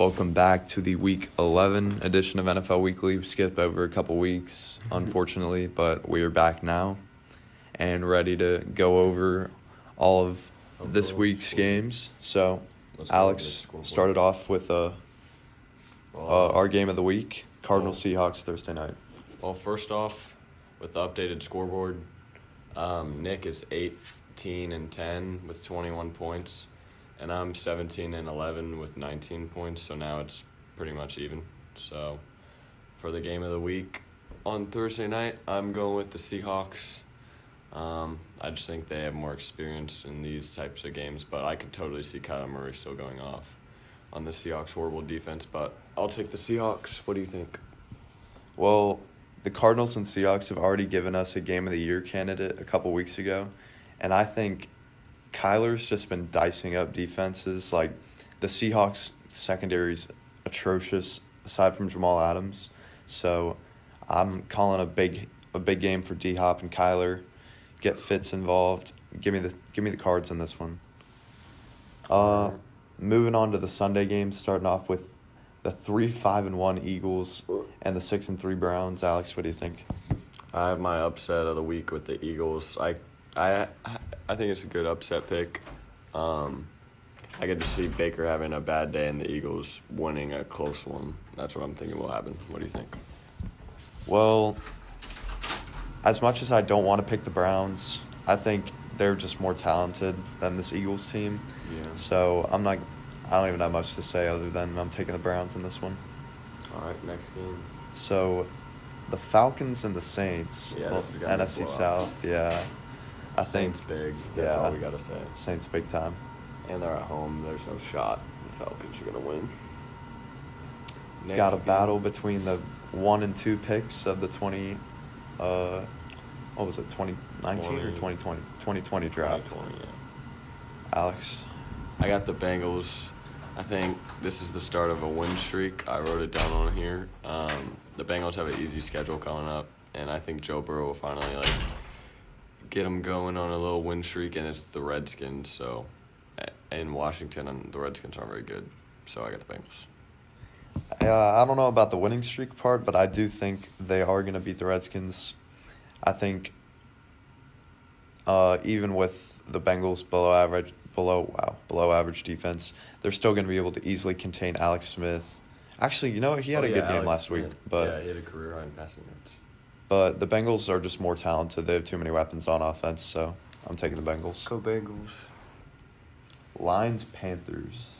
Welcome back to the Week 11 edition of NFL Weekly. We skipped over a couple weeks, unfortunately, but we are back now and ready to go over all of this week's games. So, Alex started off with our game of the week, Cardinals-Seahawks Thursday night. Well, first off, with the updated scoreboard, Nick is 18-10 with 21 points. And I'm 17-11 with 19 points, so now it's pretty much even. So, for the game of the week on Thursday night, I'm going with the Seahawks. I just think they have more experience in these types of games, but I could totally see Kyler Murray still going off on the Seahawks' horrible defense. But I'll take the Seahawks. What do you think? Well, the Cardinals and Seahawks have already given us a Game of the Year candidate a couple weeks ago, and I think Kyler's just been dicing up defenses. Like, the Seahawks secondary's atrocious aside from Jamal Adams. So I'm calling a big game for D-Hop and Kyler. Get Fitz involved. Give me the Cards in this one. Moving on to the Sunday games, starting off with the 3-5-1 Eagles and the 6-3 Browns. Alex, what do you think? I have my upset of the week with the Eagles. I think it's a good upset pick. I get to see Baker having a bad day and the Eagles winning a close one. That's what I'm thinking will happen. What do you think? Well, as much as I don't want to pick the Browns, I think they're just more talented than this Eagles team. Yeah. So I don't even have much to say other than I'm taking the Browns in this one. All right, next game. So the Falcons and the Saints. Yeah, this is gonna be NFC blowout. South. Yeah. I think Saints big. That's all we got to say. Saints big time. And they're at home. There's no shot the Falcons are going to win. Got a battle between the 1 and 2 picks of the 2019 or 2020? 2020 draft. 2020, yeah. Alex? I got the Bengals. I think this is the start of a win streak. I wrote it down on here. The Bengals have an easy schedule coming up, and I think Joe Burrow will finally get them going on a little win streak, and it's the Redskins. So, in Washington, and the Redskins aren't very good. So I got the Bengals. I don't know about the winning streak part, but I do think they are going to beat the Redskins. I think even with the Bengals below average defense, they're still going to be able to easily contain Alex Smith. Actually, you know what? He had a good game last week. But yeah, he had a career high in passing yards. But the Bengals are just more talented. They have too many weapons on offense, so I'm taking the Bengals. Go Bengals. Lions-Panthers.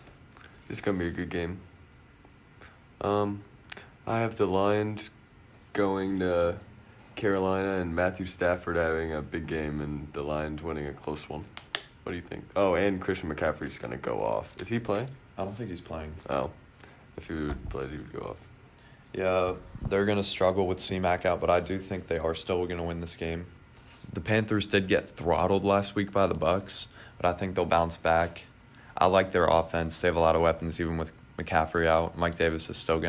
It's going to be a good game. I have the Lions going to Carolina and Matthew Stafford having a big game and the Lions winning a close one. What do you think? Oh, and Christian McCaffrey's going to go off. Is he playing? I don't think he's playing. Oh. If he played, he would go off. Yeah, they're going to struggle with C-Mac out, but I do think they are still going to win this game. The Panthers did get throttled last week by the Bucs, but I think they'll bounce back. I like their offense. They have a lot of weapons, even with McCaffrey out. Mike Davis is still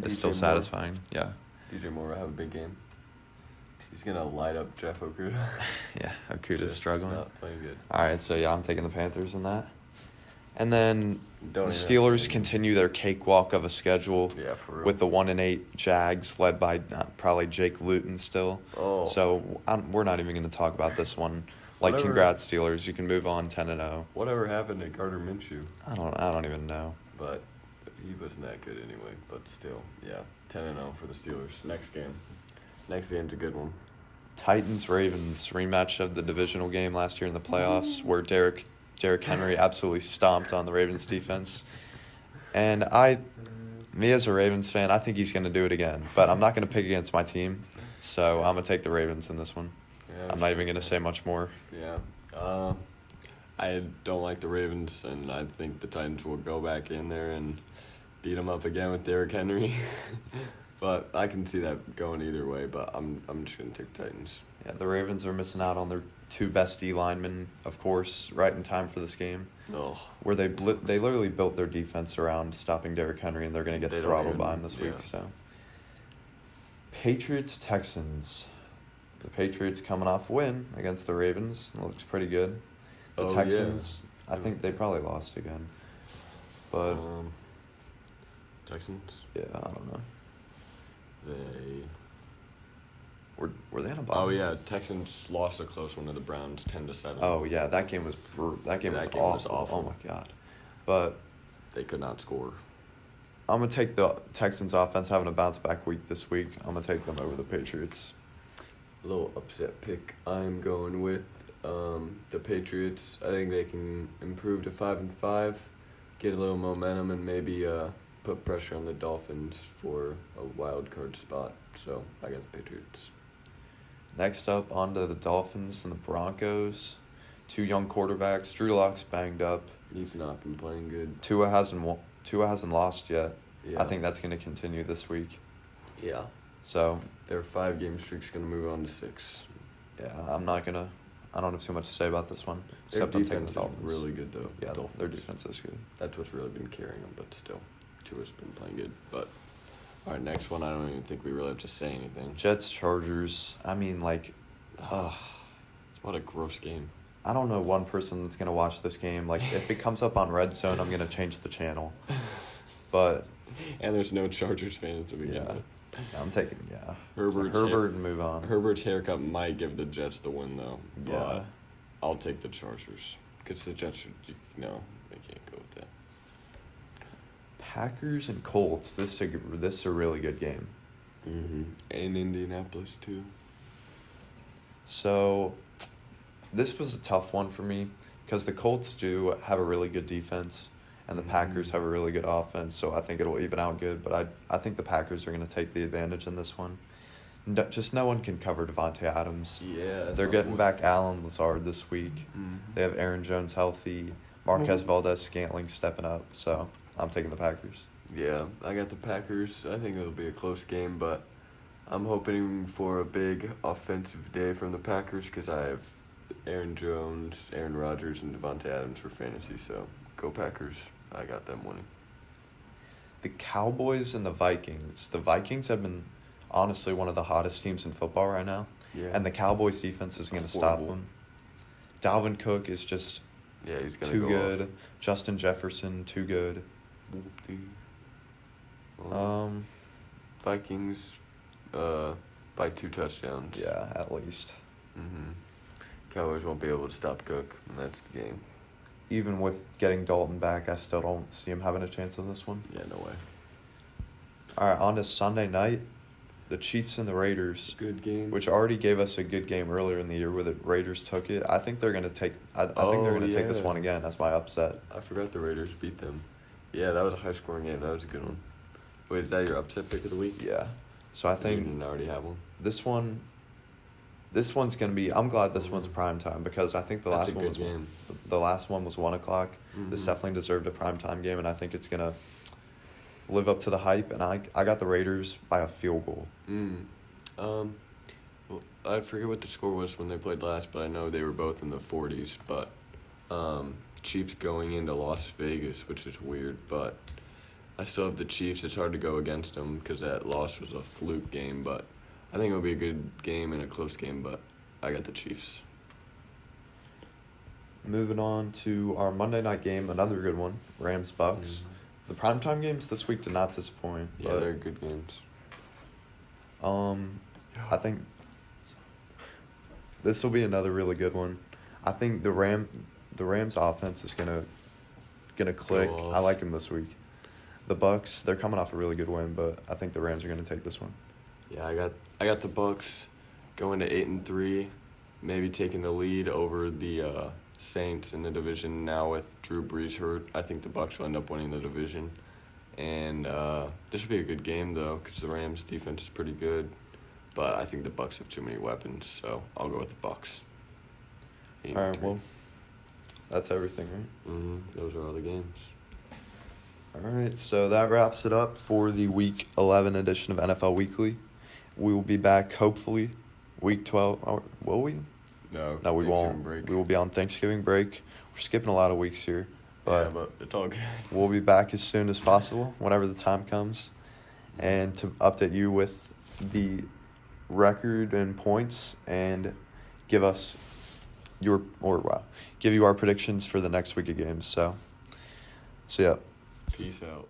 still satisfying. Yeah. DJ Moore will have a big game. He's going to light up Jeff Okuda. Yeah, Okuda's struggling. Not playing good. All right, so yeah, I'm taking the Panthers in that. And then Don't the even Steelers continue their cakewalk of a schedule for real. with the 1-8 Jags, led by probably Jake Luton still. Oh. So we're not even going to talk about this one. Congrats Steelers, you can move on 10-0. Whatever happened to Gardner Minshew? I don't even know. But he wasn't that good anyway. But still, yeah, 10-0 for the Steelers. Next game's a good one. Titans-Ravens, rematch of the divisional game last year in the playoffs, where Derrick Henry absolutely stomped on the Ravens defense. And me as a Ravens fan, I think he's going to do it again. But I'm not going to pick against my team, so I'm going to take the Ravens in this one. Yeah, I'm not even going to say much more. Yeah. I don't like the Ravens, and I think the Titans will go back in there and beat them up again with Derrick Henry. But I can see that going either way, but I'm just going to take the Titans. Yeah, the Ravens are missing out on their 2 best D linemen, of course, right in time for this game. Oh, where they literally built their defense around stopping Derrick Henry, and they're going to get throttled by him this week. So, Patriots Texans. The Patriots coming off a win against the Ravens. It looks pretty good. The Texans, I think they probably lost again. But Texans. Yeah, I don't know. They. Were they on a bye? Oh yeah, Texans lost a close one to the Browns, 10-7. Oh yeah, that game was awful. Oh my god. But They could not score. I'm gonna take the Texans offense having a bounce back week this week. I'm gonna take them over the Patriots. A little upset pick. I'm going with the Patriots. I think they can improve to 5-5, get a little momentum, and maybe put pressure on the Dolphins for a wild card spot. So I got the Patriots. Next up, on to the Dolphins and the Broncos. Two young quarterbacks. Drew Lock's banged up. He's not been playing good. Tua hasn't lost yet. Yeah. I think that's going to continue this week. Yeah. So Their 5-game streak's going to move on to 6. yeah, I don't have too much to say about this one. Their Except I'm taking defense the is Dolphins. really good, though. Yeah, Dolphins. their defense is good. That's what's really been carrying them, but still, Tua's been playing good. But all right, next one. I don't even think we really have to say anything. Jets, Chargers. I mean, like, What a gross game. I don't know one person that's going to watch this game. Like, if it comes up on Red Zone, I'm going to change the channel. But And there's no Chargers fans to begin yeah, with. I'm taking, Herbert and move on. Herbert's haircut might give the Jets the win, though. Yeah. But I'll take the Chargers. Because the Jets should, they can't go with that. Packers and Colts. This is a really good game. Mm-hmm. And Indianapolis, too. So, this was a tough one for me because the Colts do have a really good defense and the Packers have a really good offense, so I think it'll even out good. But I think the Packers are going to take the advantage in this one. Just no one can cover Devontae Adams. Yeah. They're getting back Allen Lazard this week. Mm-hmm. They have Aaron Jones healthy. Marquez Valdez-Scantling stepping up, so I'm taking the Packers. Yeah, I got the Packers. I think it'll be a close game, but I'm hoping for a big offensive day from the Packers because I have Aaron Jones, Aaron Rodgers, and Devontae Adams for fantasy, so go Packers. I got them winning. The Cowboys and the Vikings. The Vikings have been honestly one of the hottest teams in football right now, Yeah. and the Cowboys defense is going to stop them. Dalvin Cook is just he's gonna too go good. off. Justin Jefferson, too good. Vikings by 2 touchdowns. Yeah, at least. Mm-hmm. Cowboys won't be able to stop Cook, and that's the game. Even with getting Dalton back, I still don't see him having a chance in this one. Yeah, no way. All right, on to Sunday night. The Chiefs and the Raiders. Good game. Which already gave us a good game earlier in the year where the Raiders took it. I think they're going to take I think they're going to take this one again. That's my upset. I forgot the Raiders beat them. Yeah, that was a high-scoring game. That was a good one. Wait, is that your upset pick of the week? Yeah. So I You think didn't already have one? this one's going to be. I'm glad this one's prime time because I think the That's last a one good was game. the last one was 1 o'clock. This Mhm. definitely deserved a prime time game, and I think it's gonna live up to the hype. And I got the Raiders by a field goal. Well, I forget what the score was when they played last, but I know they were both in the 40s. But Chiefs going into Las Vegas, which is weird, but I still have the Chiefs. It's hard to go against them because that loss was a fluke game, but I think it'll be a good game and a close game, but I got the Chiefs. Moving on to our Monday night game, another good one, Rams-Bucks. The primetime games this week did not disappoint. Yeah, but, they're good games. I think this will be another really good one. I think the Rams offense is gonna click. Go off. I like them this week. The Bucks, they're coming off a really good win, but I think the Rams are gonna take this one. Yeah, I got the Bucks going to 8-3, maybe taking the lead over the Saints in the division now with Drew Brees hurt. I think the Bucks will end up winning the division, and this should be a good game though because the Rams defense is pretty good, but I think the Bucks have too many weapons, so I'll go with the Bucks. All right, well, that's everything, right? Those are all the games. All right, so that wraps it up for the Week 11 edition of NFL Weekly. We will be back, hopefully, Week 12. Or, will we? No, we won't. break. We will be on Thanksgiving break. We're skipping a lot of weeks here. But, but it's all good. we'll be back as soon as possible, whenever the time comes. And to update you with the record and points and give you our predictions for the next week of games. So, see ya. Peace out.